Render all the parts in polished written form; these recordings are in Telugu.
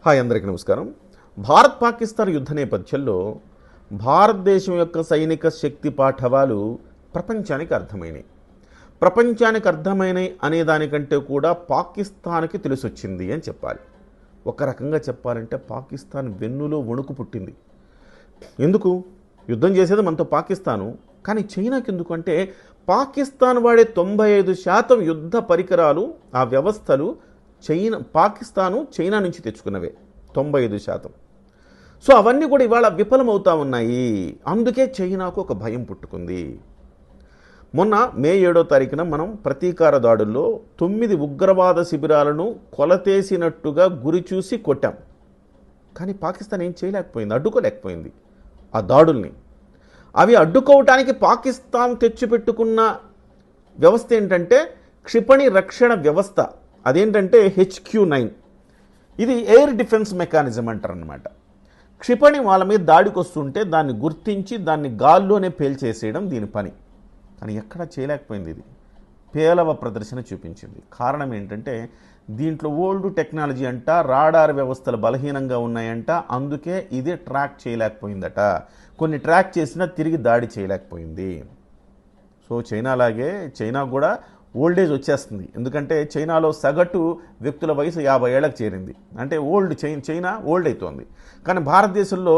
హాయ్, అందరికీ నమస్కారం. భారత్ పాకిస్తాన్ యుద్ధ నేపథ్యంలో భారతదేశం యొక్క సైనిక శక్తి పాఠవాలు ప్రపంచానికి అర్థమైనవి. అనే దానికంటే కూడా పాకిస్తాన్కి తెలిసొచ్చింది అని చెప్పాలి. ఒక రకంగా చెప్పాలంటే పాకిస్తాన్ వెన్నులో వణుకు పుట్టింది. ఎందుకు? యుద్ధం చేసేది మనతో పాకిస్తాను, కానీ చైనాకి ఎందుకు అంటే పాకిస్తాన్ వాడే 95% యుద్ధ పరికరాలు, ఆ వ్యవస్థలు పాకిస్తాను చైనా నుంచి తెచ్చుకున్నవే 95%. సో అవన్నీ కూడా ఇవాళ విఫలమవుతా ఉన్నాయి. అందుకే చైనాకు ఒక భయం పుట్టుకుంది. మొన్న మే 7వ తారీఖున మనం ప్రతీకార దాడుల్లో 9 ఉగ్రవాద శిబిరాలను కొలతేసినట్టుగా గురి చూసి కొట్టాం. కానీ పాకిస్తాన్ ఏం చేయలేకపోయింది, అడ్డుకోలేకపోయింది ఆ దాడుల్ని. అవి అడ్డుకోవటానికి పాకిస్తాన్ తెచ్చిపెట్టుకున్న వ్యవస్థ ఏంటంటే క్షిపణి రక్షణ వ్యవస్థ. అదేంటంటే HQ-9. ఇది ఎయిర్ డిఫెన్స్ మెకానిజం అంటారనమాట. క్షిపణి వాళ్ళ మీద దాడికి వస్తుంటే దాన్ని గుర్తించి దాన్ని గాల్లోనే పేల్చేసేయడం దీని పని. కానీ ఎక్కడా చేయలేకపోయింది. ఇది పేలవ ప్రదర్శన చూపించింది. కారణం ఏంటంటే దీంట్లో ఓల్డ్ టెక్నాలజీ అంట, రాడార్ వ్యవస్థలు బలహీనంగా ఉన్నాయంట. అందుకే ఇది ట్రాక్ చేయలేకపోయిందట. కొన్ని ట్రాక్ చేసినా తిరిగి దాడి చేయలేకపోయింది. సో చైనా కూడా ఓల్డేజ్ వచ్చేస్తుంది. ఎందుకంటే చైనాలో సగటు వ్యక్తుల వయసు 50 ఏళ్లకు చేరింది. అంటే చైనా ఓల్డ్ అవుతోంది. కానీ భారతదేశంలో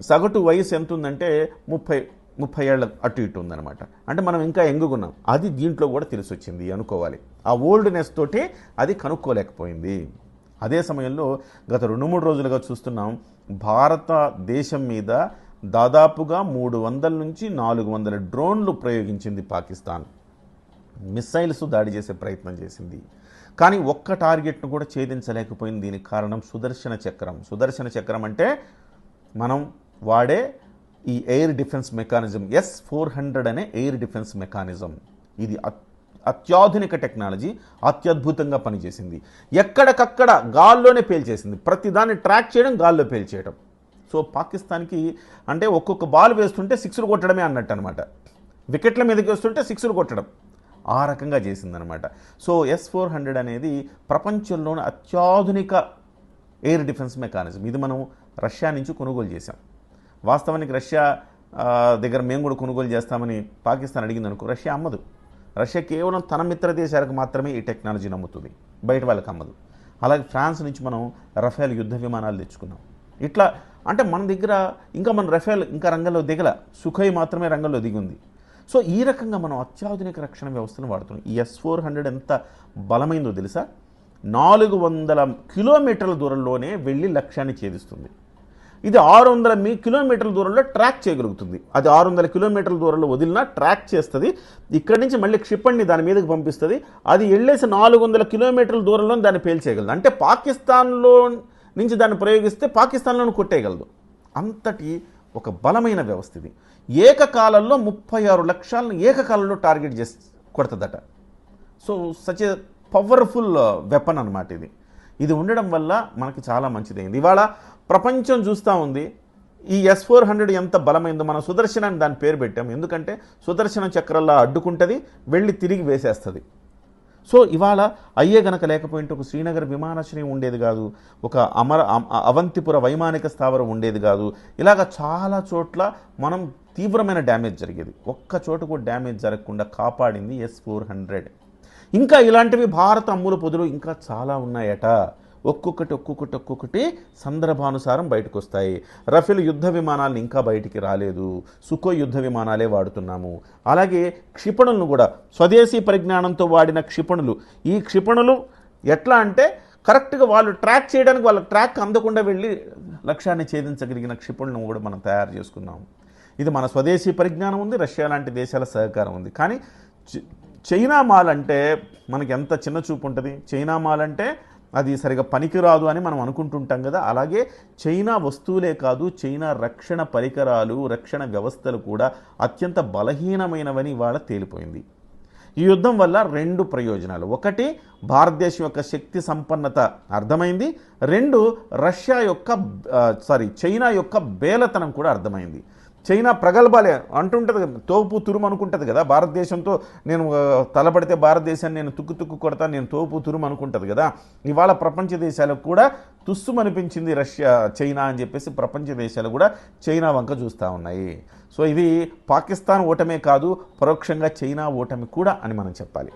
సగటు వయసు ఎంత ఉందంటే 30 ఏళ్ళ అటు ఇటు ఉందన్నమాట. అంటే మనం ఇంకా ఎంగుకున్నాం. అది దీంట్లో కూడా తెలిసొచ్చింది అనుకోవాలి. ఆ ఓల్డ్నెస్ తోటి అది కనుక్కోలేకపోయింది. అదే సమయంలో గత 2-3 రోజులుగా చూస్తున్నాం, భారతదేశం మీద దాదాపుగా 300 నుంచి 400 డ్రోన్లు ప్రయోగించింది పాకిస్తాన్. మిస్సైల్స్ దాడి చేసే ప్రయత్నం చేసింది. కానీ ఒక్క టార్గెట్ను కూడా ఛేదించలేకపోయింది. దీనికి కారణం సుదర్శన చక్రం అంటే మనం వాడే ఈ ఎయిర్ డిఫెన్స్ మెకానిజం, S-400 అనే ఎయిర్ డిఫెన్స్ మెకానిజం. ఇది అత్యాధునిక టెక్నాలజీ, అత్యద్భుతంగా పనిచేసింది. ఎక్కడికక్కడ గాల్లోనే పేల్చేసింది. ప్రతిదాన్ని ట్రాక్ చేయడం, గాల్లో పేల్చేయడం. సో పాకిస్తాన్కి అంటే ఒక్కొక్క బాల్ వేస్తుంటే 6లు కొట్టడమే అన్నట్టు అనమాట. వికెట్ల మీదకి వస్తుంటే 6లు కొట్టడం, ఆ రకంగా చేసిందనమాట. సో S-400 అనేది ప్రపంచంలోని అత్యాధునిక ఎయిర్ డిఫెన్స్ మెకానిజం. ఇది మనం రష్యా నుంచి కొనుగోలు చేశాం. వాస్తవానికి రష్యా దగ్గర మేము కూడా కొనుగోలు చేస్తామని పాకిస్తాన్ అడిగింది అనుకో, రష్యా అమ్మదు. రష్యా కేవలం తన మిత్ర దేశాలకు మాత్రమే ఈ టెక్నాలజీని అమ్ముతుంది, బయట వాళ్ళకి అమ్మదు. అలాగే ఫ్రాన్స్ నుంచి మనం రఫేల్ యుద్ధ విమానాలు తెచ్చుకున్నాం. ఇట్లా అంటే మన దగ్గర మన రఫేల్ ఇంకా రంగంలో దిగల, సుఖోయ్ మాత్రమే రంగంలో దిగుంది. సో ఈ రకంగా మనం అత్యాధునిక రక్షణ వ్యవస్థను వాడుతున్నాం. ఈ S-400 ఎంత బలమైందో తెలుసా? 400 కిలోమీటర్ల దూరంలోనే వెళ్ళి లక్ష్యాన్ని ఛేదిస్తుంది. ఇది 600 కిలోమీటర్ల దూరంలో ట్రాక్ చేయగలుగుతుంది. అది 600 కిలోమీటర్ల దూరంలో వదిలినా ట్రాక్ చేస్తుంది. ఇక్కడి నుంచి మళ్ళీ క్షిపణిని దాని మీదకి పంపిస్తుంది. అది వెళ్ళేసి 400 కిలోమీటర్ల దూరంలో దాన్ని పేల్చేయగలదు. అంటే పాకిస్తాన్లో నుంచి దాన్ని ప్రయోగిస్తే పాకిస్తాన్లోనూ కొట్టేయగలదు. అంతటి ఒక బలమైన వ్యవస్థ ఇది. ఏకకాలంలో 36 లక్ష్యాలను ఏకకాలంలో టార్గెట్ చేసి కొడుతుందట. So such a powerful weapon అనమాట ఇది. ఇది ఉండడం వల్ల మనకి చాలా మంచిదైంది. ఇవాళ ప్రపంచం చూస్తూ ఉంది ఈ S-400 ఎంత బలమైందో. మనం సుదర్శన అని దాని పేరు పెట్టాం. ఎందుకంటే సుదర్శన చక్రంలా అడ్డుకుంటుంది, వెళ్ళి తిరిగి వేసేస్తుంది. సో ఇవాళ అయ్యే గనక లేకపోయింటే ఒక శ్రీనగర్ విమానాశ్రయం ఉండేది కాదు, ఒక అవంతిపుర వైమానిక స్థావరం ఉండేది కాదు. ఇలాగ చాలా చోట్ల మనం తీవ్రమైన డ్యామేజ్ జరిగేది. ఒక్క చోట కూడా డ్యామేజ్ జరగకుండా కాపాడింది S-400. ఇంకా ఇలాంటివి భారత అమ్ముల పొదులు ఇంకా చాలా ఉన్నాయట. ఒక్కొక్కటి సందర్భానుసారం బయటకు వస్తాయి. రఫేల్ యుద్ధ విమానాలను ఇంకా బయటికి రాలేదు, సుఖోయ్ యుద్ధ విమానాలే వాడుతున్నాము. అలాగే క్షిపణులను కూడా స్వదేశీ పరిజ్ఞానంతో వాడిన క్షిపణులు. ఈ క్షిపణులు ఎట్లా అంటే కరెక్ట్గా వాళ్ళు ట్రాక్ చేయడానికి, వాళ్ళ ట్రాక్ అందకుండా వెళ్ళి లక్ష్యాన్ని ఛేదించగలిగిన క్షిపణులను కూడా మనం తయారు చేసుకున్నాము. ఇది మన స్వదేశీ పరిజ్ఞానం ఉంది, రష్యా లాంటి దేశాల సహకారం ఉంది. కానీ చైనా మాల్ అంటే మనకి ఎంత చిన్న చూపు ఉంటుంది. చైనా మాల్ అంటే అది సరిగా పనికిరాదు అని మనం అనుకుంటుంటాం కదా. అలాగే చైనా వస్తువులే కాదు, చైనా రక్షణ పరికరాలు, రక్షణ వ్యవస్థలు కూడా అత్యంత బలహీనమైనవని ఇవాళ తేలిపోయింది. ఈ యుద్ధం వల్ల 2 ప్రయోజనాలు. ఒకటి, భారతదేశం యొక్క శక్తి సంపన్నత అర్థమైంది. 2, చైనా యొక్క బేలతనం కూడా అర్థమైంది. చైనా ప్రగల్భాలే అంటుంటుంది కదా, తోపు తురుము అనుకుంటుంది కదా, భారతదేశంతో నేను తలపడితే భారతదేశాన్ని నేను తుక్కు కొడతాను, నేను తోపు తురుము అనుకుంటుంది కదా. ఇవాళ ప్రపంచ దేశాలకు కూడా తుస్సుమనిపించింది రష్యా చైనా అని చెప్పేసి ప్రపంచ దేశాలు కూడా చైనా వంక చూస్తూ ఉన్నాయి. సో ఇది పాకిస్తాన్ ఓటమే కాదు, పరోక్షంగా చైనా ఓటమి కూడా అని మనం చెప్పాలి.